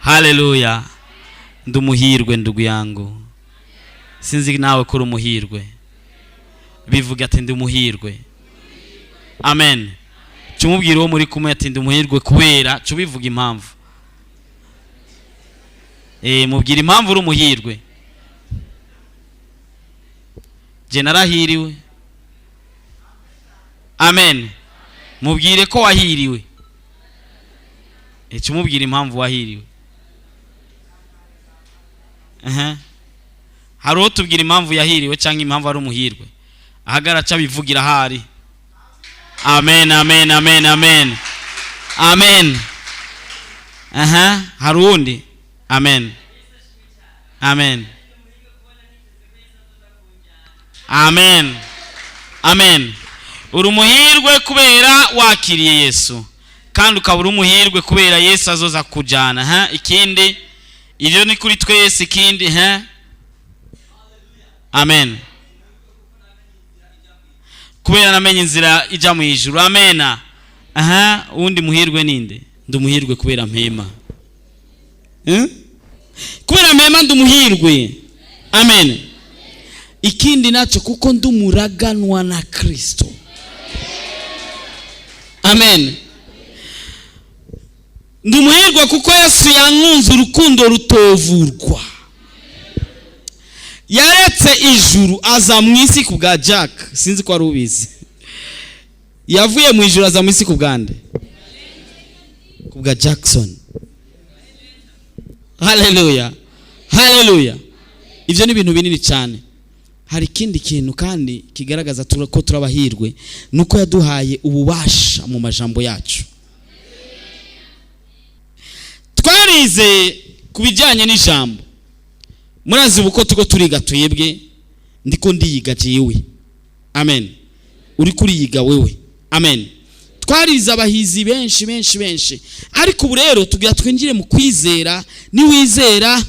Haleluya. Ndumuhirwe ndugu yangu. Sinzi nawe kuri umuhirwe. Bivuga ati ndumuhirwe. Amen. Cumubwira uwo muri kumwe ati ndumuhirwe kubera cubivuga impamvu. Mubwira impamvu uri umuhirwe. Je narahiriwe. Amen. Mubwire ko wahiriwe. Cumubwira impamvu wahiriwe. Haro tubwira impamvu yahiriwe cyangwa impamvu ari umuhirwe. Ahagaraca bivugira hari. Amen, amen, amen, amen. Amen. Harundi. Amen. Amen. Amen. Amen. Uri umuhirwe kubera wakiriye Yesu. Kandi ukabura umuhirwe kubera Yesu azoza kujana. Ikindi ibyo ni kuri twese ikindi. Amen. Kubera namenye inzira ija mu ijuru. Amen. Undi muhirwe ninde? Ndumuhirwe kubera mpema. Kubera mpema ndumuhirwe. Amen. Ikindi nacho kuko ndumuraganwa na Kristo. Amen. Ndumuhirwe kuko Yesu yankunze urukundo rutovurwa. Yaretse ijuru aza mu isi kubwa Jack. Sinzi ko ari ubizi. Yavuye mu ijuru aza mu isi kubwande. Kubwa Jackson. Hallelujah. Hallelujah. Ivyo ni ibintu binini cyane. Hari kindi kintu kandi kigaragaza ko turabahirwe nuko yaduhaye ububasha mu majambo yacu. Twarize kubijyanye n'ijambo. Murazi buko tuko turiga tuyebwe ndiko ndiyiga jewe. Amen. Uri kuriyiga wewe. Amen. Twarize abahizi benshi. Ariko ubu rero tugira twinjire mu kwizera. Ni wizera.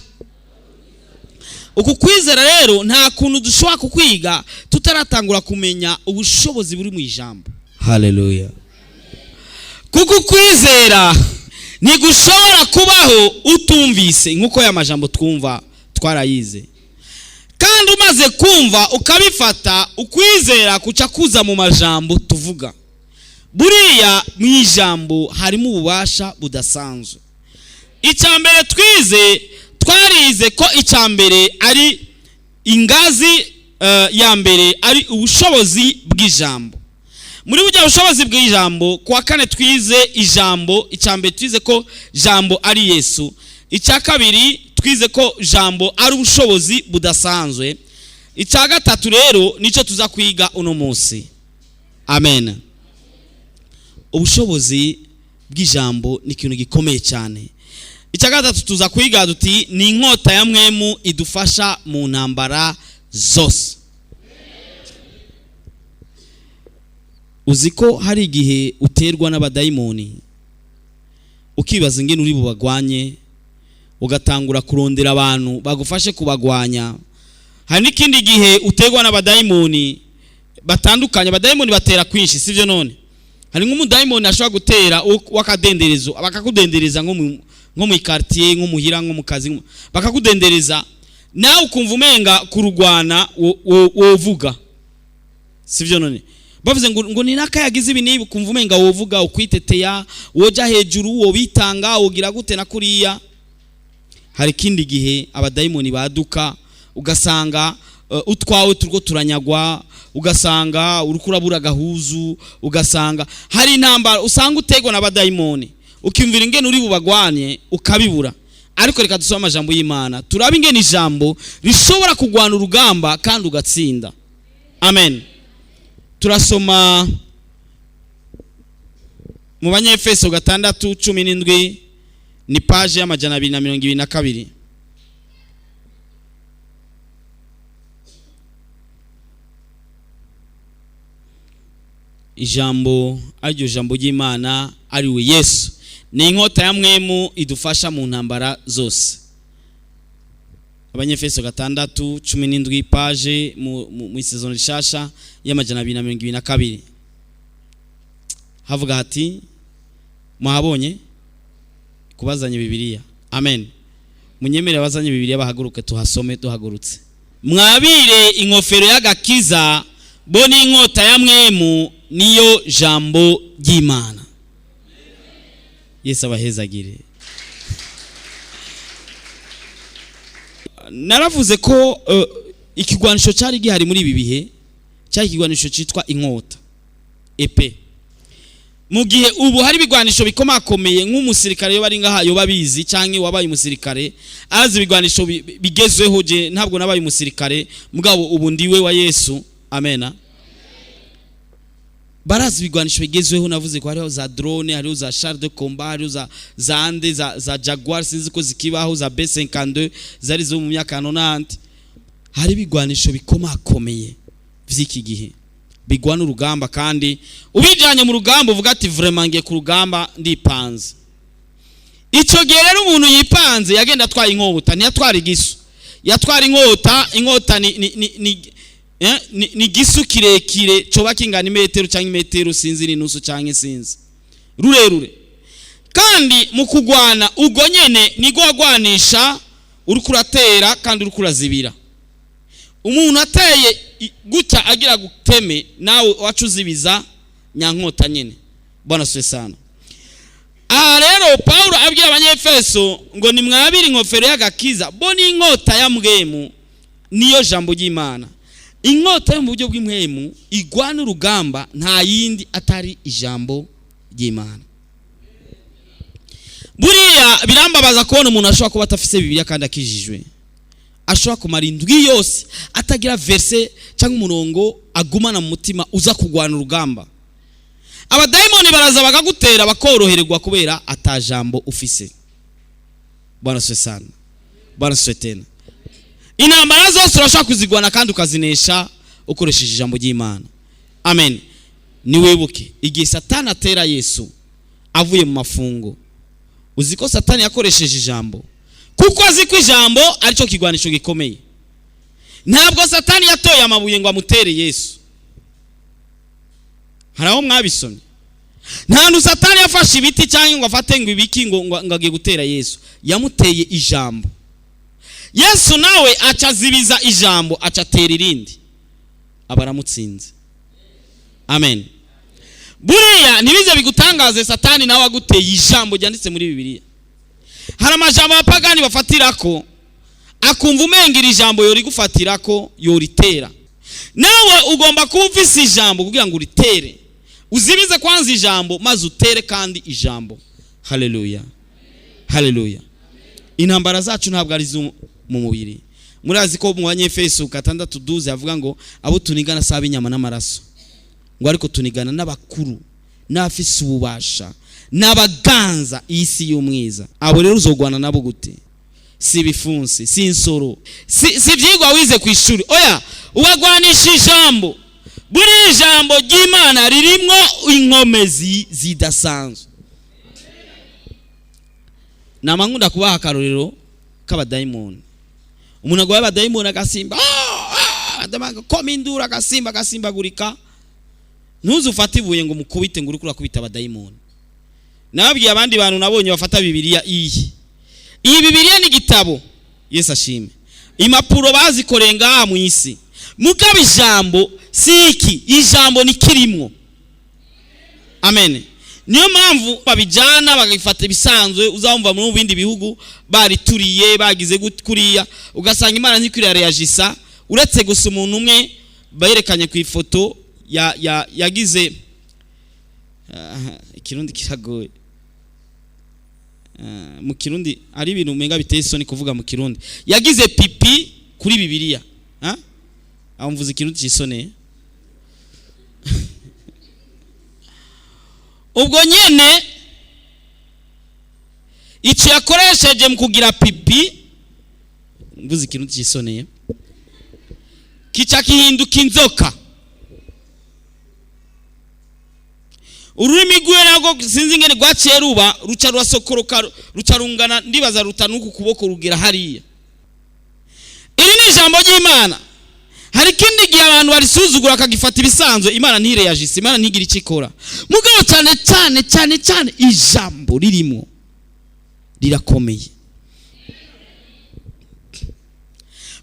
Uku kwizera rero nta kuntu dushobora kukwiga tutaratangura kumenya ubushobozi buri mu ijambo. Hallelujah. Kuko kwizera ntigushobora kubaho utumvise nkuko ya majambo twumva twarayize. Kandi umaze kumva ukabifata ukwizera kuca kuza mu majambo tuvuga. Buriya mu ijambo harimo ububasha budasanzwe. Icyambere twarize ko icyambere ari ingazi ya mbere ari ubushobozi bw'ijambo. Muri burya ubushobozi bw'ijambo kwa kane twize ijambo. Icyambere twize ko jambo ari Yesu. Icya kabiri twize ko jambo ari ubushobozi budasanzwe. Icya gatatu rero nico tuza kwiga uno munsi. Amen. Ubushobozi bw'ijambo ni ikintu gikomeye cyane. Icya gatatu tuza kwiga duti ni inkota ya mwemu idufasha mu ntambara zose. Uziko hari igihe uterwa n'abadayimoni ukibaza ingene uri bubagwanye ugatangura kurondera abantu bagufashe kubagwanya. Hari n'ikindi gihe uterwa n'abadayimoni batandukanye. Abadayimoni batera kwinshi sivyo none. Hari nk'umudayimoni ashobora gutera wakadenderezo bakakudendereza nko mu quartier nko muhira nko mu kazi bakakudendereza nawe ukumva umenga kurugwana wovuga sivyo none. Bavuze ngo ni naka yagize ibi niba ukumva umenga wovuga ukwiteteya woja hejuru wo bitanga wogira gute na kuriya. Hari kindi gihe abadayimoni baduka ugasanga utwawe turwo turanyagwa, ugasanga urukurabura gahuzu, ugasanga hari intambara usanga utegwa n'abadayimoni ukimvira ingene uri bubagwane ukabibura. Ariko reka dusoma amajambo y'Imana turabe ingene ijambo rishobora kugwana urugamba kandi ugatsinda. Amen. Turasoma mu Banyefeso 6:17 ni page ya 222. Ijambo aryo jambo ry'Imana ari we Yesu ni inkota ya mwemu idufasha mu ntambara zose. Abanyefeso 6:17 page mu season rishasha ya 222 havuga hati muhabonye kubazanye Bibiliya Amen. Munyemere abazanye Bibiliya bahaguruke tuhasome duhagurutse. Mwabire inkofero y'agakiza bo n'inkota ya mwemu niyo jambo ry'Imana. Yesu abahezagire. Naravuze ko ikigwanisho cyari gihari muri ibi bihe cyari ikigwanisho cyitwa inkota epe. Mu gihe ubu hari ibigwanisho bikomakomeye nk'umusirikare yo bari ngaha yo babizi cyangwa wabaye umusirikare azi ibigwanisho bigezweho. Je ntabwo nabaye umusirikare mugabo ubu ndiwe wa Yesu. Amena. Barazi ibigwanisho bigezweho. Navuze ko hariho za drone, hariho za char de combat, hariho za ande za Jaguar sinzi ko zikibaho, za B52 zari zo mu myaka 90. Hari ibigwanisho bikomakomeye vy'iki gihe bigwana urugamba, kandi ubijanye mu rugamba uvuga ati vraiment ngiye ku rugamba ndipanze. Ico gihe rero umuntu yipanze yagenda atwaye inkota, ntiyatwara igisu, yatwara inkota. Inkota ni gisu kirekire coba kingana imetero cyangwa imetero sinzi ni nusu cyangwa sinzi rurerure, kandi mu kugwana ubwo nyene nigo agwanisha uri kuratera kandi uri kurazibira. Umuntu ateye gutya agira guteme nawe wacuzibiza nyankota nyene. Bwana swe sana. Rero Paulo abwira abanyefeso ngo ni mwabiri inkofero y'agakiza bo n'inkota ya mwemu niyo jambo ry'Imana. Inkota yo mu buryo bw'imwemu igwana urugamba nta yindi atari ijambo ry'Imana. Buriya birambabaza kubona umuntu ashobora kuba atafise Bibiliya kandi akijijwe. Ashobora kumara indwi yose atagira verse cyangwa umurongo agumana mu mutima uza kugwana urugamba. Abadayimoni baraza bakagutera bakorohererwa kubera atajambo ufise. Bwana swe sana. Bwana swe tena. Intambara zose urashaka kuzigwana kandi ukazinesha ukoresheje ijambo ry'Imana. Amen. Ni webuke igihe Satani atera Yesu avuye mu mafungo, uziko Satani yakoresheje ijambo kuko azi ko ijambo arico kigwanisho gikomeye. Ntabwo Satani yatoye amabuye ngo amutere Yesu. Haraho mwabisomye. Nta Satani yafashe ibiti cyangwa ngo afate ngo ibiki ngo agiye gutera Yesu. Yamuteye ijambo. Yesu nawe acazibiza ijambo acatera irindi, abaramutsinze. Amen. Buriya nibize bigutangaze Satani nawe aguteye ijambo ryanditse muri Bibiliya. Hari amajambo abapagani bafatirako akumva umengira ijambo yori gufatirako yoritera. Nawe ugomba kumvisa ijambo kugira ngo uritere. Uzibize kwanza ijambo maze utere kandi ijambo. Haleluya. Haleluya. Intambara zacu ntabwo ari zo mu mubiri. Murazi ko mu Banyefeso 6:12 avuga ngo abo tunigana saba inyama n'amaraso, ngo ariko tunigana n'abakuru n'afise ububasha n'abaganza isi y'umwiza. Abo rero uzogwana nabo gute? Si bifunsi, si insoro, si byigwa wize ku ishuri. Oya, ubagwanisha ijambo. Buri ijambo ry'Imana ririmo inkomezi zidasanzwe. Namangunda kubaha akarorero k'abadayimoni. Umuntu agwaye abadayimoni agasimba, adamanga komindura agasimbagurika. Ntuzufate ibuye ngo mukubite ngo urukura kubita abadayimoni. Nababwiye abandi bantu nabonye bafata Bibiliya iyi Bibiliya ni gitabo. Yesu ashime. Impapuro bazikorenga mu isi. Mugaba ijambo siki, ijambo ni kirimwo. Amen. Niyo mpamvu babijana bagifata bisanzwe, uzamva mu bindi bihugu barituriye bagize kuriya ugasanga Imana ntikwira reagisa uretse gusa umuntu umwe bayerekanye ku ifoto yagize ikirundi kiragoye. Mu kirundi ari ibintu umenga biteye isoni kuvuga mu kirundi. Yagize pipi kuri Bibiliya. Amvuze ikirundi cyisone. Ubwo nyene icyo yakoresheje mu kugira pipi, mvuze ikirundi cyisoneye, kica kihinduka inzoka. Ururimi rwe nago sinzi ngene rwaciye ruba ruca rwasokoroka rucarungana ndibaza rutanuka kuboko rugira hariya. Iri ni ijambo ry'Imana. Hari kindi gihe abantu barisuzugura akagifata ibisanzwe, Imana ntireyagise, Imana ntigira ikikora. Mugabo cyane ijambo ririmo rirakomeye.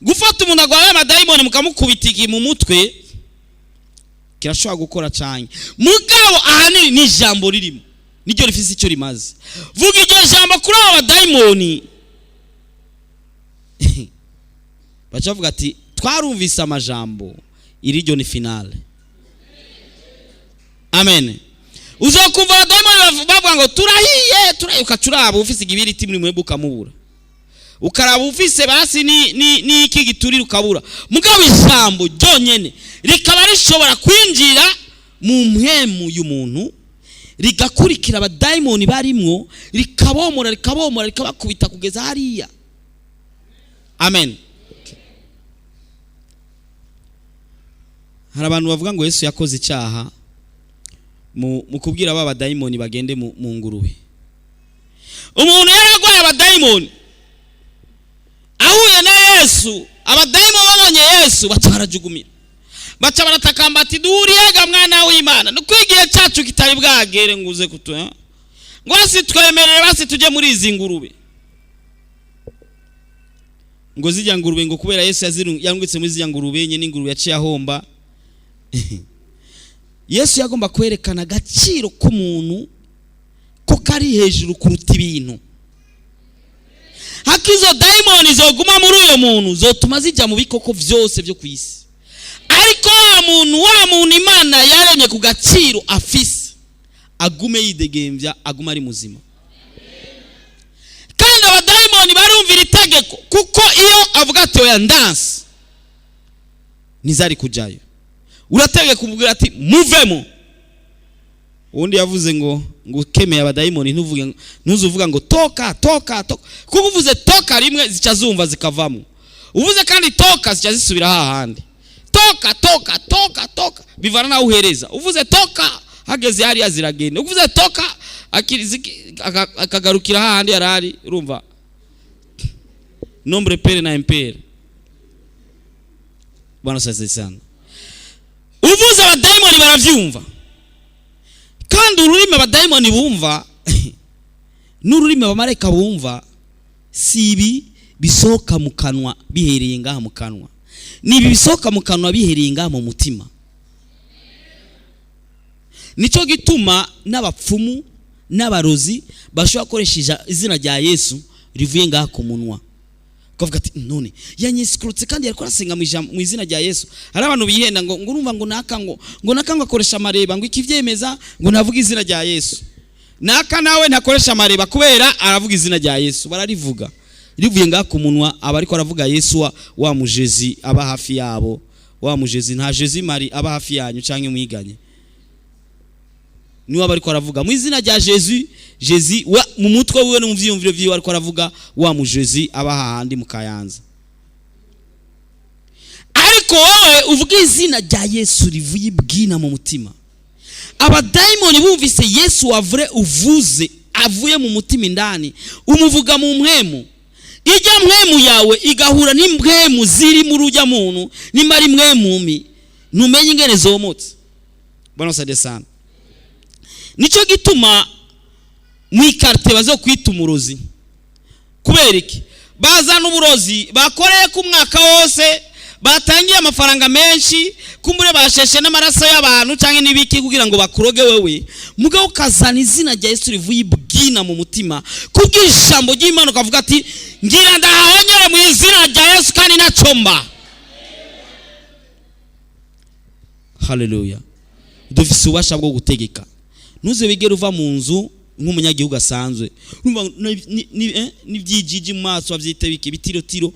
gufata umuntu agwaye amadayimoni mukamukubitiki mu mutwe kirashobora gukora cyane, mugabo ahanini ni ijambo ririmo niryo rifise icyo rimaze. Vuga iryo jambo kuri abo badayimoni bacavuga ati twarumvise amajambo, iriryo ni finale. Amen. Uzokumva abadayimoni bavuga ngo turahiye ukacuraba ufise igibiriti muri mwebwe ukamubura, ukaraba ufise basi ni iki giturira ukabura, mugabo ijambo ryonyene rikaba rishobora kwinjira mu mpemu y'umuntu rigakurikira abadayimoni barimwo rikabomora rikabakubita kugeza hariya. Amen. Hari abantu bavuga ngo Yesu yakoze icyaha mu kubwira aba badayimoni bagende mu ngurube. Umuntu yaragwaye abadayimoni ahuye na Yesu, abadayimoni babonye Yesu batarajugumira, baca baratakamba ati duhuriyega mwana w'Imana, nukwigiye cyacu kitari bwagere nguze kutu ngo basi twemerere basi tujye muri izi ngurube. Ngo zijya ngurube ngo kubera Yesu yangwitse muri zijya ngurube nye n'ingurube yaciye ahomba. Yesu yagomba kwerekana agaciro k'umuntu ko kari hejuru kuruta ibintu. Hakizo daimoni zoguma muri uyo muntu zotuma zijya mu bikoko vyose byo kwisi, ariko wa muntu Imana yaremye ku gaciro afise agume yidegembya, agume ari muzima. Kandi abadaimoni barumvira itegeko, kuko iyo avuga ati oya ndanse nizari kujayo, uratege kuvugira ati muvemo. Undi yavuze ngo kemeye abadaimoni ntuzuvuga ngo toka kuko uvuze toka rimwe zica zumva zikavamo, uvuze kandi toka zica zisubira hahandi. Toka bivana nawe uhereza. Uvuze toka hageze hariya ziragenda, uvuze toka akagarukira hahandi yarari. Urumva nombre pere na impere. Bwana sasa sana uvuze abadaimoni baravyumva, kandi ururimi abadaimoni bumva n'ururimi abamarayika bumva sibi bisohoka mu kanwa bihereye ngaha mu kanwa, nibi bisohoka mu kanwa bihereye ngaha mu mutima. Nico gituma n'abapfumu n'abarozi bashobora koresha izina rya Yesu rivuye ngaha ku munwa, kavuga ati none yanyisikirutse kandi yariko arasenga mu izina rya Yesu. Hari abantu bihenda ngo urumva ngo nakanga akoresha amareba ngo ikivyemeza ngo navuga izina rya Yesu, naka nawe ntakoresha amareba kubera aravuga izina rya Yesu. Bararivuga rivuye ngaha ku munwa, aba ariko aravuga Yesu wa mujezi aba hafi yabo, wa mujezi nta Jezi Mari aba hafi yanyu canke mwiganye, niwe aba ariko aravuga mu izina rya Jezi mu mutwe wiwe no mu vyiyumviro vyiwe ariko aravuga wa mujezi aba hahandi mu Kayanza. Ariko wowe uvuga izina rya Yesu rivuye ibwina mu mutima. Abadaimoni bumvise Yesu wavure uvuze avuye mu mutima indani, umuvuga mu mpwemu, ijya mpwemu yawe igahura n'impwemu ziri mu rujya muntu, nimari mpwemumi numenye ingene zomotse. Bwana sade sana. Nico gituma mwikarte bazo kwita umurozi. Kubera iki? Bazana uburozi bakoreye ku mwaka wose, batangiye amafaranga menshi, kumbure basheshe n'amaraso y'abantu canke nibiki kugira ngo bakuroge wewe, mugabo kazana izina rya Yesu rivuye ibwina mu mutima, kubw'ijambo ry'Imana ukavuga ati ngira ndahonyere mu izina rya Yesu kandi nacomba. Hallelujah. Dufise ubasha bwo gutegeka. Nuze bigera uva mu nzu nk'umunyagihugu asanzwe, urumva nivyijiji mu maso avyite biki bitirotiro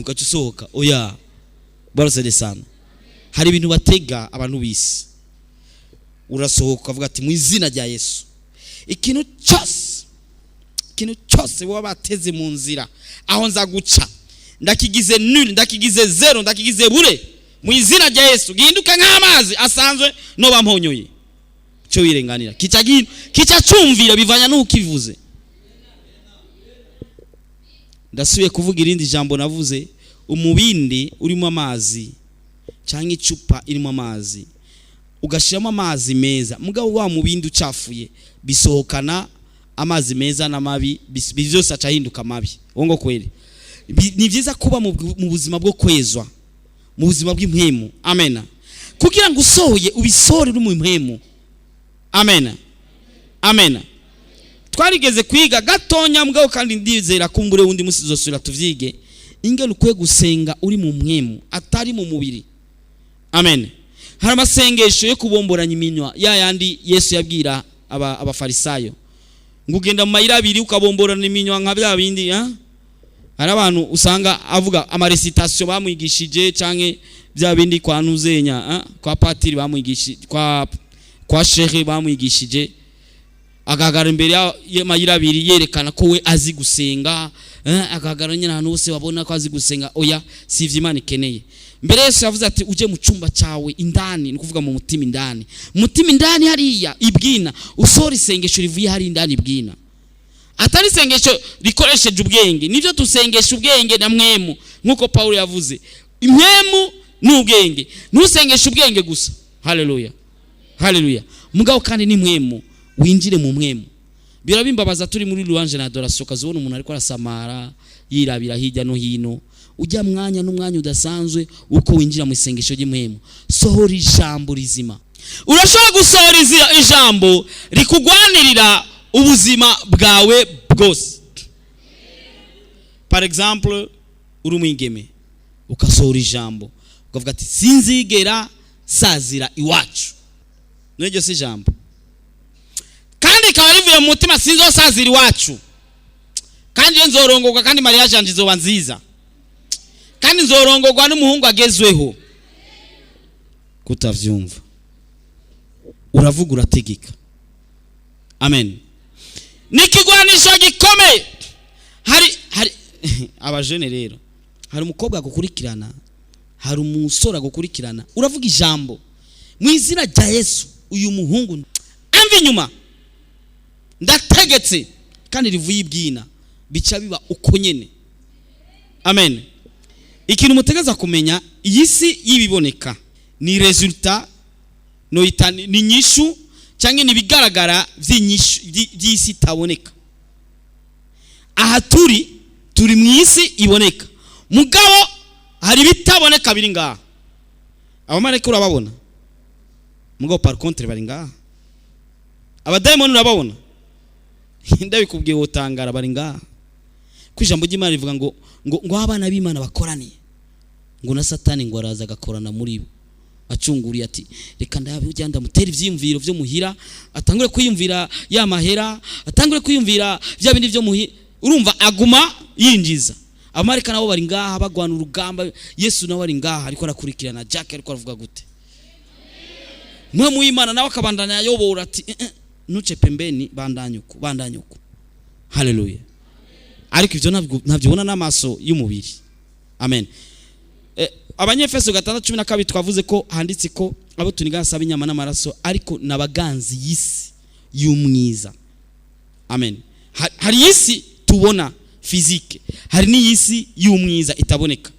gacusohoka. Oya barasede sana. Hari ibintu batega abantu bisi, urasohoka ukavuga ati mu izina rya Yesu ikintu cyose baba bateze mu nzira aho nza guca ndakigize nul, ndakigize zero, ndakigize bure mu izina rya Yesu, gihinduka nk'amazi asanzwe no bamponyoye. Cyo wirenganira kica cumvira bivanya n'ukivuze. Ndasubiye kuvuga irindi jambo navuze, umubindi urimo amazi cyangwa icupa irimo amazi ugashiramo amazi meza, mugabo wa mubindi ucafuye bisohokana amazi meza n'amabi, byose acahinduka mabi. Wongo kweli ni byiza kuba mu buzima bwo kwezwa, mu buzima bw'impwemu. Amen. Kugira ngo usohoye ubisore uri mu mpwemu. Amen. Amen. Twarigeze kwiga gatonya mugabo kandi ndizera kumbure wundi musi zosura tuvyige ingene ukwiye gusenga uri mu mpwemu atari mu mubiri. Amen. Hari amasengesho yo kubomboranya iminywa ya yandi Yesu yabwira abafarisayo ngo ugenda mu mayira abiri ukabomborana iminywa nka bya bindi. Hari abantu usanga avuga amarecitation bamwigishije canke bya bindi kwa nuzenya kwa patiri bamwigishije kwa shehe bamwigishije agagara imbere ya mayira abiri yerekana ko we azi gusenga. Agagara nyina ahantu hose wabona ko azi gusenga. Oya, sivyo Imana ikeneye. Mbere Yesu yavuze ati uje mu cumba cyawe indani, ni kuvuga mu mutima indani. Mutima indani hariya ibwina usora isengesho rivuye hari indani ibwina. Atari isengesho rikoresheje ubwenge. Nivyo tusengesha ubwenge na mwemu nkuko Paulo yavuze. Impwemu n'ubwenge. Ntusengesha ubwenge gusa. Haleluya. Haleluya. Mugabo kandi ni mwemu. Winjire mu mwemu. Birabimbabaza turi muri louange na adoration kazibona umuntu ariko arasamara yirabira hirya no hino. Ujya mwanya n'umwanya udasanzwe uko winjira mu isengesho ry'imwemu. Sohora ijambo rizima. Urashobora gusohora ijambo rikugwanirira ubuzima bwawe bwose. Par exemple, uri umwigeme ukasohora ijambo ukavuga ati sinzigera sazira iwacu. N'iryo si ijambo. Kandi kaba rivuye mu mutima sinzosazira iwacu. Kandi nzorongorwa kandi mariage yanje izoba nziza. Kandi nzorongorwa n'umuhungu agezweho. Kutavyumva. Uravuga urategeka. Amen. Nikigwanisho gikomeye. Hari abajene rero. Hari umukobwa gukurikirana, hari umusore gukurikirana. Uravuga ijambo mu izina rya Yesu, uyu muhungu amva inyuma. Ndategetse kandi rivuye ibwina bica biba uko nyene. Amen. Ikintu mutegeza kumenya, iyi si y'ibiboneka ni resultat no itani ni nyishu cyangwa ni bigaragara vy'inyishu by'isi taboneka. Aha turi mu isi iboneka. Mugabo hari bitaboneka biri ngaha. Abamarayika urababona. Mugabo par contre bari ngaha. Abadayimoni urababona. Ndabikubwiye wotangara bari ngaha. Kwijambo ry'Imana rivuga ngo abana b'Imana bakoraniye. Ngo na Satani ngo araza agakorana muri bo. Acunguriye ati reka ndabujyanda mutera ivyimviro byo muhira, atangure kwiyumvira ya mahera, atangure kwiyumvira bya bindi byo muhira. Urumva aguma yinjiza. Abamarayika nabo bari ngaha bagwana urugamba. Yesu nawe ari ngaha ariko arakurikirana. Jack ariko aravuga gute? Mwe mu Imana nawe akabandana yayobora ati nuce pembeni bandanyuko. Haleluya. Ariko ivyo ntavyibona n'amaso y'umubiri. Amen. Abanyefeso 6:12 twavuze ko handitse ko abo tunigasaba inyama n'amaraso ariko nabaganzi y'isi y'umwiza. Amen. Hari isi tubona physique, hari n'isi y'umwiza itaboneka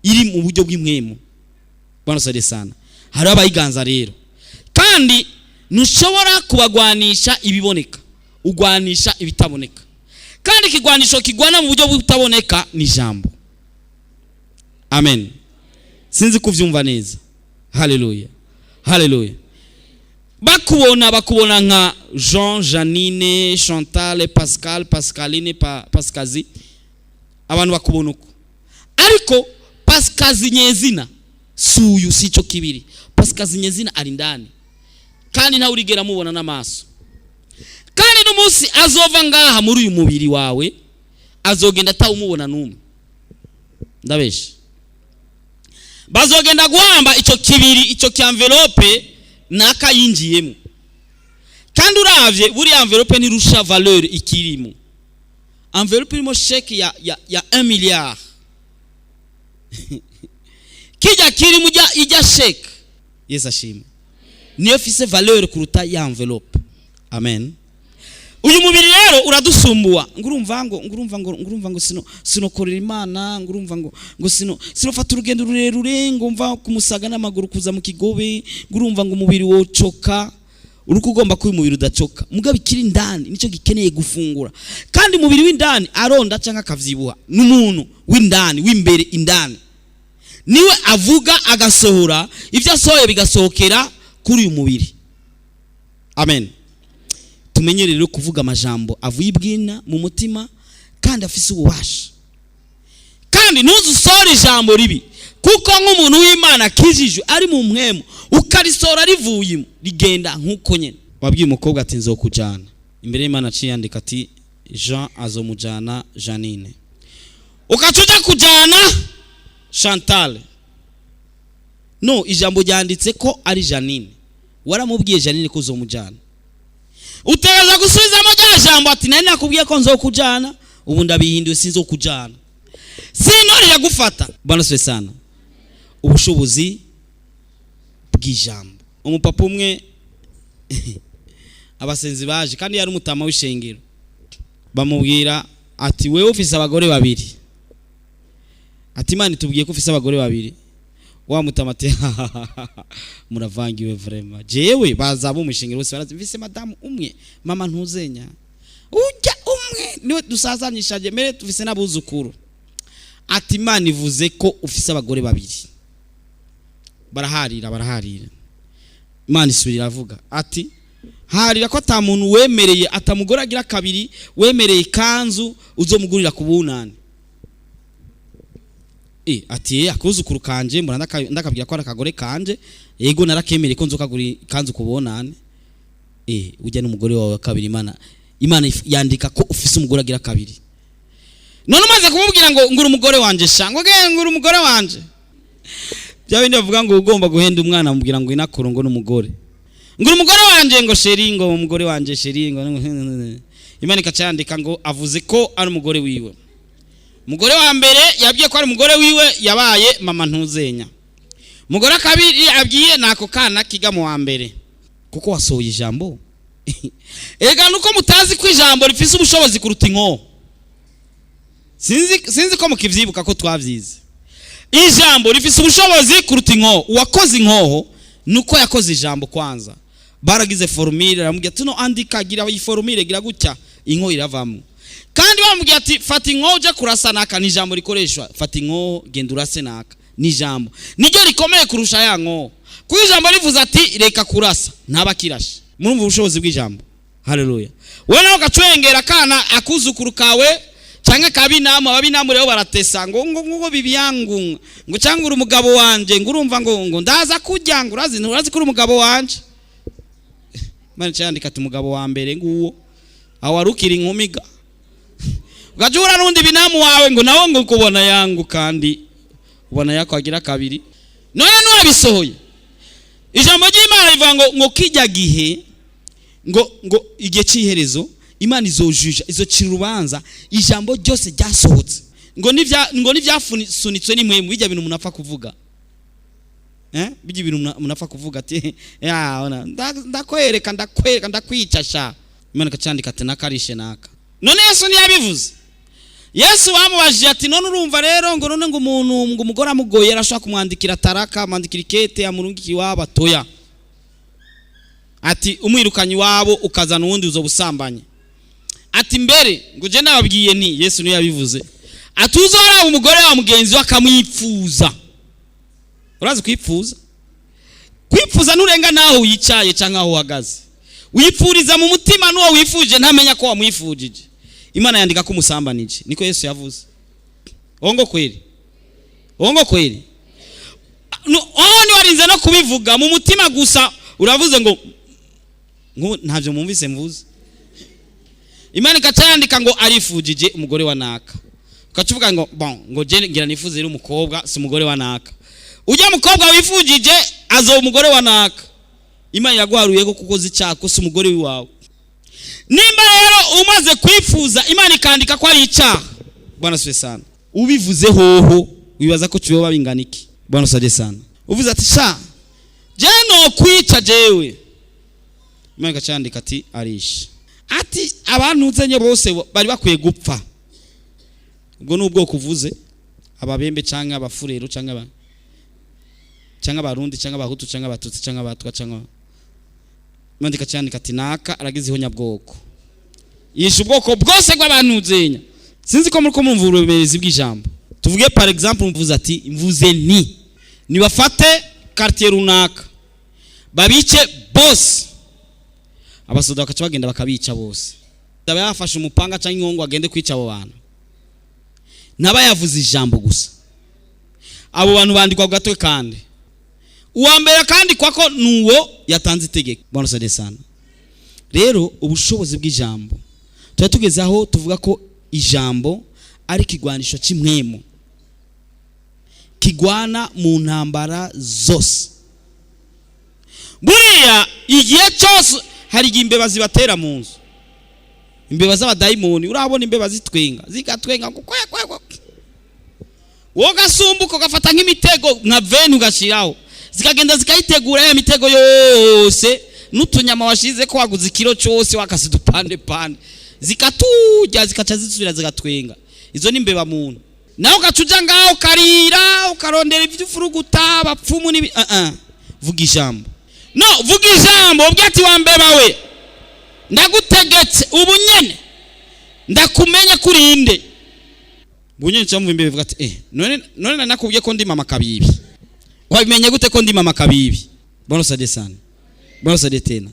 iri mu buryo bw'impwemu. Bwana sade sana. Hari abayiganza rero. Kandi ntushobora kubagwanisha ibiboneka, ugwanisha ibitaboneka. Kandi kigwanisho kigwana mu buryo butaboneka ni jambo. Amen. Sinzi kuvyumva neza. Haleluya. Haleluya. Bakubona nka Jean, Janine, Chantal, Pascal, Pascaline, Pascazi. Abantu bakubona uko. Ariko Pascazi nyezina suyu sico kibiri. Pascazi nyezina ari ndani. Kandi nta urigera mubona n'amaso. Kandi n'umunsi azova ngaha muri uyu mubiri wawe azogenda atawumubona numwe. Ndabeshe. Bazogenda guhamba ico kibiri, ico envelope naka yinjiyemo. Kandi uravye buri envelope ntirusha valeur ikirimo. Envelope irimo chèque ya 1 milliard. Kijya kiri mujya ijya chèque. Yesu ashimwe. Niyo fise valeur kuruta ya envelope. Amen. Uyu mubiri rero uradusumbua. Ngurumva ngo sinokorera Imana, ngurumva ngo sinofata urugendo rurerure, ngumva kumusaga n'amaguru kuza mu kigobe, ngurumva ngo umubiri wocoka. uruko ugomba kuba umubiri udacoka mugabo ikiri indani nico gikeneye gufungura kandi umubiri w'indani aronda canka akavyibuha n'umuntu w'indani w'imbere indani niwe avuga agasohora ivyo asohoye bigasohokera kuri uyu mubiri. Amen. Tumenye rero kuvuga amajambo avuye ibwina mu mutima kandi afise ububasha. Kandi ntuzusore ijambo ribi kuko nk'umuntu w'Imana kijijwe ari mu mwemu ukarisora rivuye rigenda nkuko nyene. Wabwiye umukobwa ati nzokujana imbere y'Imana ciyandika ati Jean azomujana Janine, ukacuja kujana Chantal. No, ijambo ryanditse ko ari Janine, waramubwiye Janine ko uzomujana. Utegereza gusubiza mu jambo ati nari nakubwiye ko nzokujana ubu ndabihinduye sinzokujana. Sinori yagufata. Bwana siwe sana. Ubushobozi bw'ijambo. Umupapa umwe abasenzi baje kandi yari umutama w'ishengero. Bamubwira ati wewe ufise abagore babiri. Ati Imana itubwiye ko ufise abagore babiri. Wa mutama ati muravangiwe vraiment. Jewe bazaba umushingiro bose barazi mfise madamu umwe mama ntuzenya. Ujya umwe niwe dusazanyishaje mere tufise nabuzukuru. Ati Imana ivuze ko ufise abagore babiri. Baraharira. Imana isubira avuga ati harira ko ata muntu wemereye atamugora agira kabiri wemereye kanzu uzomugurira ku bunani. Ati akuzukuru kanje ndakabwira ko arakagore kanje yego narakemereye ko nzokagura kanzu ku bunani. Ujya n'umugore wawe kabiri Imana yandika ko ufise umugore agira kabiri. None umaze kumubwira ngo ngura umugore wanje shango ngura umugore wanje. Byabindi bavuga ngo ugomba guhenda umwana amubwira ngo inakuru ngo n'umugore. Ngura umugore wanje ngo sheri ngo umugore wanje sheri ngo Imana ikacandika ngo avuze ko ari umugore wiwe. Umugore wa mbere yabwiye ko ari umugore wiwe yabaye mama ntuzenya. Umugore kabiri abwiye nako kana kiga mu wa mbere. Kuko wasohoye ijambo. Ega nuko mutazi ko ijambo rifise ubushobozi kuruta inko. Sinzi ko mukivyibuka ko twavyize. Ijambo rifise ubushobozi kuruta inko. Uwakoze inkoho nuko yakoze ijambo kwanza. Baragize formule aramubwira ati no andika gira iyi formule gira gutya inko iravamo. Kandi bamubwira ati fata inko uje kurasa naka ni ijambo rikoreshwa. Fata inko genda urase naka ni ijambo. Niryo rikomeye kurusha ya nko. Ku ijambo rivuze ati reka kurasa ntabakirashe. Murumva ubushobozi bw'ijambo. Haleluya. Wewe nawe gacwengera kana akuzukuru kawe cyangwa ababinamu rero baratesa ngo bibi yangu ngo cyangwa umugabo wanje ngo urumva ngo ndaza kujya ngo urazi kuri umugabo wanje. Imana cyandika ati umugabo wa mbere nguwo aho arukira inkumiga ugajura n'undi binamu wawe ngo nawo ngo kubona yangu kandi ubona yako agira kabiri. None nurabisohoye ijambo ry'Imana rivuga ngo kijya gihe ngo igihe cy'iherezo Imana izojuje izocira urubanza ijambo ryose ryasohotse ngo nivyafunitswe n'imwemu bijya bintu munapfa kuvuga. Bijya bintu munapfa kuvuga ati ona ndakwereka ndakwicasha. Imana kacandika ati nakarishe naka. None Yesu ntiyabivuze. Yesu wamubajije ati none urumva rero ngo none ngo umuntu ngo umugore amugoye arashaka kumwandikira taraka amandikira ikete amurungiki wabo atoya. Ati umwirukanye wabo ukazana uwundi uzobusambanye. Ati mbere ngo je nababwiye ni Yesu niyo yabivuze. Atuzora umugore wa mugenzi we akamwifuza. Urazi kwipfuza? Kwipfuza nurenga naho uyicaye canka aho uhagaze. Wipfuriza mu mutima nuwo wifuje ntamenya ko wamwifujije. Imana yandika ko umusambanije. Niko Yesu yavuze. Ongo kweli. Ni warinze no kubivuga mu mutima gusa uravuze ngo ntavyo mumvise mvuze. Imana ikacandika ngo arifujije umugore wa naka. Ukacuvuga ngo ngo je ngira nifuze rero umukobwa si umugore wa naka. Ujya mukobwa wifujije azo umugore wa naka. Imana yaguharuye ko kukoze icako si umugore wawe. Nimba rero umaze kwifuza Imana ikandika ko ari icyaha. Bwana siwe sana. Ubivuze hoho wibaza ko cyo babingana iki. Bwana saje sana. Uvuze ati sha je no kwica jewe. Imana ikacandika ati arisha. Ati abantu uzenye bose bari bakwiye gupfa. Ubwo nubwo kuvuze ababembe cyangwa abafurero cyangwa abarundi cyangwa abahutu cyangwa abatutsi cyangwa abatwa cyangwa mandika cyane kati naka aragizeho nyabwoko yishe ubwoko bwose bw'abantu zenya sinzi ko muri ko mumva ububerezi bw'ijambo tuvuge par exemple mvuze ati mvuze ni bafate quartier runaka babice bose abasoda bakaca bagenda bakabica bose ndaba yafashe umupanga cyangwa inkongo agende kwica abo bantu naba yavuze ijambo gusa abo bantu bandikwa gatwe kandi uwambere kandi kwako nuwo yatanze itegeko bwana sade sana rero ubushobozi bw'ijambo tugezaho tuvuga ko ijambo ari kigwanisho kimwemo kigwana mu ntambara zose buriya igihe cyose hari imbeba zibatera mu nzu imbeba z'abadayimoni urabona imbeba zitwenga zigatwenga wowe gasumbuko gafata nk'imitego nka veni ugashiraho zikagenda zikayitegura ya mitego yose n'utunyama washize ko waguze ikiro cyose wakase dupande pande zikatujya zikaca zisubira zigatwenga izo ni imbeba muntu naho gacuja ngaho karira ukarondera ivyufuruguta bapfumu ni vuga ijambo no vuga ijambo byati wambeba we ndagutegetse ubunyene ndakumenya kurinde bunyene cyamvu imbebe vuga ati none nakubwiye ko ndi mama kabibi wabimenye gute ko ndi mama kabibi bwana sade sana bwana sade tena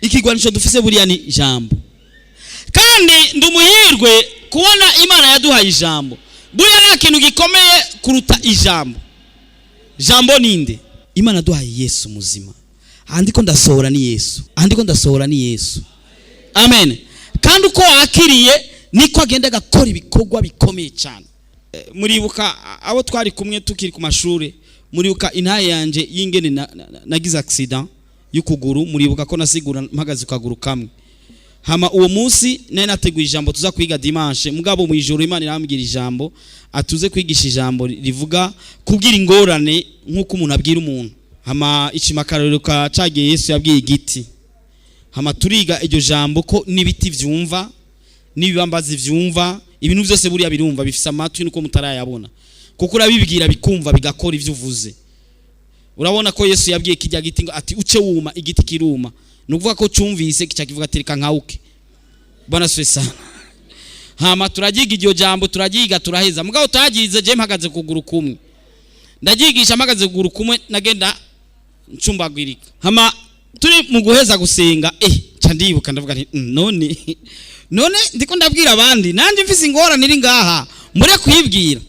ikigwanisho dufise buriya ni ijambo kandi ndumuhirwe kubona Imana yaduhaye ijambo buriya nta kintu gikomeye kuruta ijambo jambo ninde Imana yaduhaye Yesu muzima andiko ndasohora ni Yesu amen kandi uko wakiriye niko agenda gakora ibikorwa bikomeye cyane muribuka abo twari kumwe tukiri ku mashuri muribuka intaye yanje yingene nagize accident y'ukuguru muribuka ko nasigura mpagaze ukaguru kamwe hama uwo munsi nari nateguye ijambo tuza kwiga dimanche mugabo mu ijoro Imana irambwira ijambo atuze kwigisha ijambo rivuga kubwira ingorane nk'uko umuntu abwira umuntu hama ikimakarero ka cagiye Yesu yabwiye igiti hama turiga iryo jambo ko nibiti vyumva nibibambazi vyumva ibintu byose buriya birumva bifise amatwi nuko mutarayabona kuko urabibwira bikumva bigakora ivyo uvuze urabona ko Yesu yabwiye kijya giti ngo ati uce wuma igiti kiruma nukuvuga ko cumvise kica kivuga tereka nkauke bwana swesa hama turagiga iryo jambo turagiga turaheza mugabo tagize je mpagaze kuguru kumwe ndagigisha mpagaze kuguru kumwe nagenda ncumbagwirika hama turi mu guheza gusenga candibuka ndavuga nti none ndiko ndabwira abandi nanje mfise ingorane iri ngaha muri kwibwira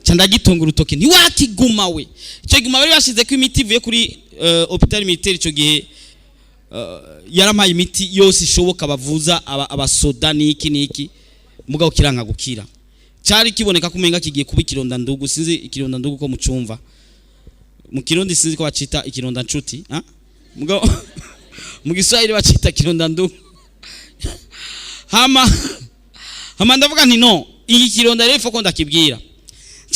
candagitunga urutoke ni wakiguma we ico guma bari bashize ko imiti ivuye kuri hospital militaire ico gihe yaramaye imiti yose ishoboka bavuza abasoda niki mugabo kiranga gukira cyari kiboneka kumenga kigiye kuba ikironda ndugu sinzi ikironda ndugu ko mucumva mu kirundi sinzi ko bacita ikironda ncuti mugabo mu Giswahili bacita kironda ndugu hama ndavuga nti no iyi kironda rero foko ndakibwira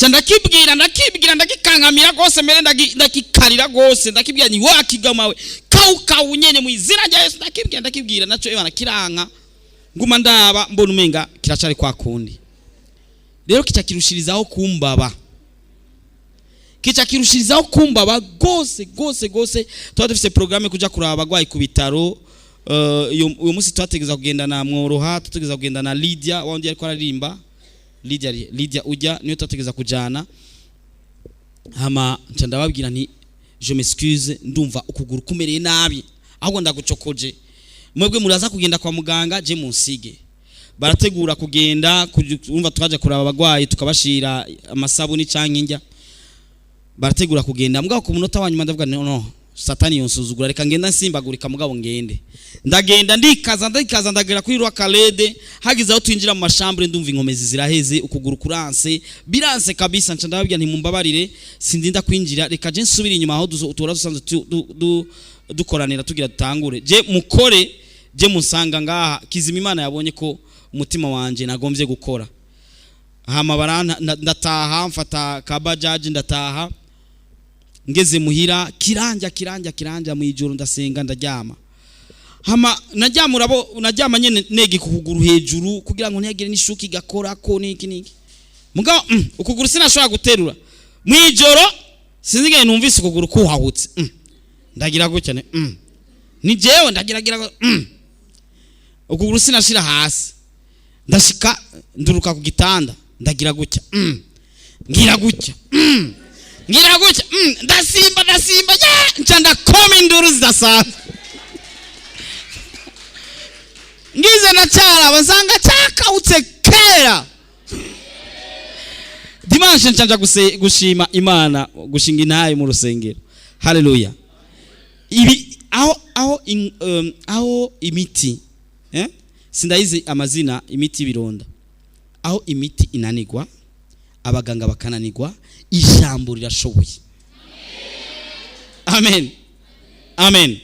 ndakibwira ndagikangamira gose mbere ndakikarira gose ndakibwira ni wakigama we kau nyene mu izina rya Yesu ndakibwira naco Imana kiranka nguma ndaba mbona umenga kiracari kwa kundi rero kicakirushirizaho kumbaba gose tuba dufise programme kuja kuraba abagwayi ku bitaro uyu munsi twategeza kugenda na Mworoha tutegeza kugenda na Lydia wandi ariko aririmba Lydia ujya niyo twategeza kujana hama ndababwira nti je m'excuse ndumva ukuguru kumereye nabi ahubwo ndagucokoje mwebwe muraza kugenda kwa muganga je munsige barategura kugenda umva twaje kuraba abagwayi tukabashira amasabuni canke njya barategura kugenda mugabo ku munota wanyuma ndavuga no satani yonsuzugura reka ngenda nsimbagurika mugabo ngende ndagenda ndikaza ndagera kuri rwa Kalede hagize aho twinjira mu mashambre ndumva inkomezi ziraheze ukuguru kuranse biranse kabisa nca ndababwira nti mumbabarire sindinda kwinjira reka je nsubira inyuma aho dutora dusanzwe dukoranira tugira dutangure je mukore je musanga ngaha kizima Imana yabonye ko umutima wanje nagombye gukora hama barana ndataha mfata kabajaji ndataha ngeze muhira kiranja mu ijoro ndasenga ndaryama hama naryama nyene negi kukuguru hejuru kugira ngo ntiyagire nishuki gakora ko niki mugabo ukuguru sinashobora guterura mu ijoro sinzigeye numvise ukuguru kuhahutse ndagira gutya ni jewe ndagiragira ukuguru sinashira hasi ndashika nduruka ku gitanda ndagira gutya ngira gutya ndasimba nca ndakoma induru zidasanzwe ngize na cyara basanga cyakawutse kera dimanche nca gushima Imana gushinga intaye mu rusengero. Haleluya. Ibi aho imiti sindayize amazina imiti bironda, aho imiti inanigwa abaganga bakananigwa ijambo rirashoboye. Amen. Amen.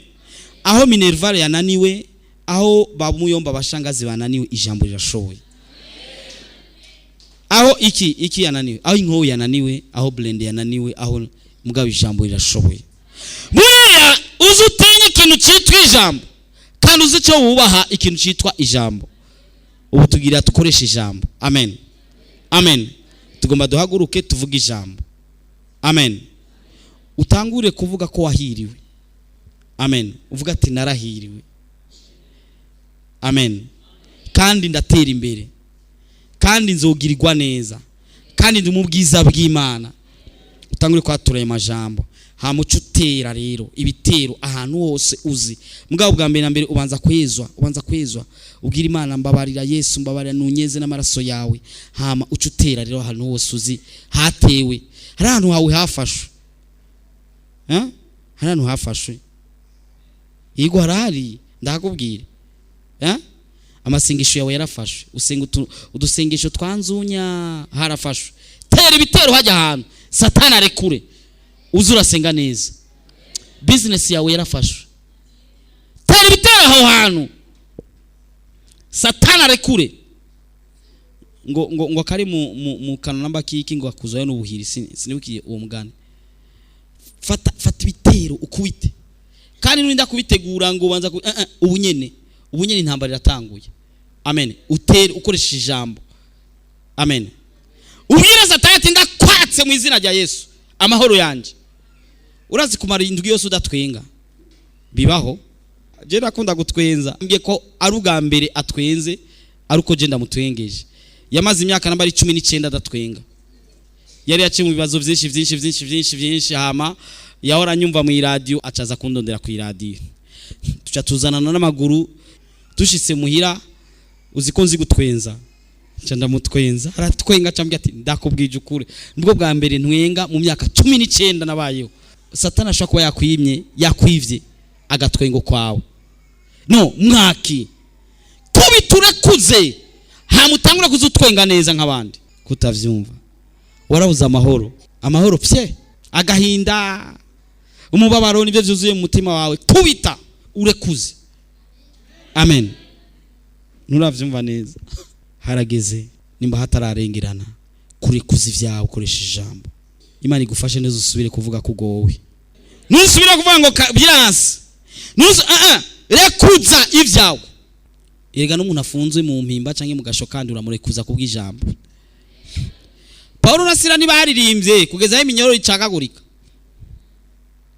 Aho Minerval yananiwe, aho Bamuyomba bashangazi bananiwe ijambo rirashoboye. Aho iki yananiwe, aho Inkowe yananiwe, aho Blend yananiwe, aho mugabo ijambo rirashoboye. Buriya uzi utinye ikintu cyitwa ijambo kandi uzi cyo wubaha ikintu cyitwa ijambo. Ubu tugira dukoresha ijambo. Amen. Amen. Tugomba duhaguruke tuvuga ijambo. Amen. Utangure kuvuga ko wahiriwe. Amen. Uvuga ati narahiriwe. Amen. Kandi ndatera imbere. Kandi nzogirirwa neza. Kandi ndi mu bwiza bw'Imana. Utangure kwatura aya majambo. Hamuca utera rero ibitero ahantu hose uzi. Mugabo bwa mbere na mbere ubanza kwezwa. Ubwira Imana mbabarira Yesu, mbabarira nunyeze n'amaraso yawe. Hama uca utera rero ahantu hose uzi hatewe. Hari ahantu hawe hafashwe. Hari ahantu hafashwe. Yego harari ndakubwira. Amasengesho yawe yarafashwe. Usenga udusengesho twanzunya harafashwe. Tera ibitero hajya ahantu Satani arekure. Uzura senga neza. Business yawe yarafashwe. Tera ibitero aho hantu Satani arekure. Ngo kari mu kanamba kiki ngo akuzayo n'ubuhiri sinibukiye uwo mugani. Fata ibitero ukubite. Kandi nurinda kubitegura ngo ubanza ubunyene intambara iratanguye. Amen. Utere ukoresha ijambo. Amen. Ubwira Satani ati ndakwatse mu izina rya Yesu amahoro yanje. Urazi kumara indwi yose udatwenga bibaho. Je nakunda gutwenza mbye ko ari ubwa mbere atwenze aruko je ndamutwengeje. Yamaze imyaka nambari 19 adatwenga. Yari yaciye mu bibazo byinshi hama yahora nyumva mu radio acaza kundondera ku radio. Tuca tuzanana n'amaguru dushitse muhira uziko nzi gutwenza. Nca ndamutwenza aratwenga cyambye ati ndakubwije ukure. Nibwo bwa mbere ntwenga mu myaka 19 nabayeho. Satani ashaka kuba yakwivye agatwengo kwawe. No mwaki kubiturakuze hamutangura kuzutwenga neza nk'abandi kutavyumva. Warabuza amahoro pye agahinda umubabaro nivyo vyuzuye mu mutima wawe kubita urekuze. Amen. Nuravyumva neza. Harageze nimba hatararengerana kurekuza ivyawe ukoresha ijambo. Imana igufashe neza usubire kuvuga kugowe. Nusubire kuvuga ngo byanse. Rekuza ivyawe. Erega n'umuntu afunzwe mu mpimba canke mu gasho kandi uramurekuza kubw'ijambo. Paulo na Sila nibaririmbye kugeza aho iminyoro icagagurika.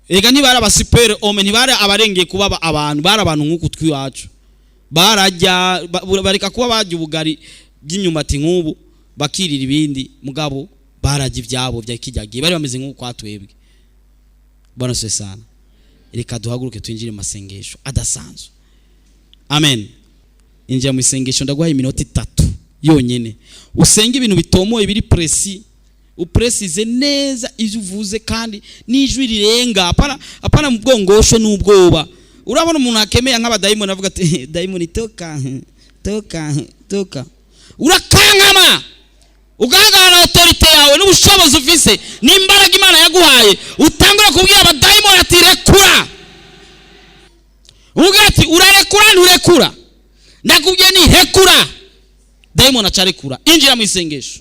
Erega ntibari abasipere ome ntibari abarengeye kuba abantu bari abantu nk'uko twiwacu. Barajya bareka kuba bajya ubugari by'imyumbati nk'ubu bakirira ibindi mugabo barajya ivyabo bya kijyagiye bari bameze nk'uko kwatwebwe. Bwana se sana. Reka duhaguruke twinjire mu masengesho adasanzwe. Amen. Injira mu isengesho ndaguhaye iminota 3 yonyene. Usenge ibintu bitomoye biri presi. Upresize neza ivyo uvuze kandi n'ijwi rirenga apana mu bwongosho n'ubwoba. Urabona umuntu akemeye nk'abadayimoni avuga ati dayimoni toka. Urakankama. Ugahagarara autorite yawe n'ubushobozi ufise n'imbaraga Imana yaguhaye utangura kubwira abadayimoni ati rekura. Uvuga ati urarekura nturekura. Ndakubwiye ni hekura. Dayimoni acarekura. Injira mu isengesho.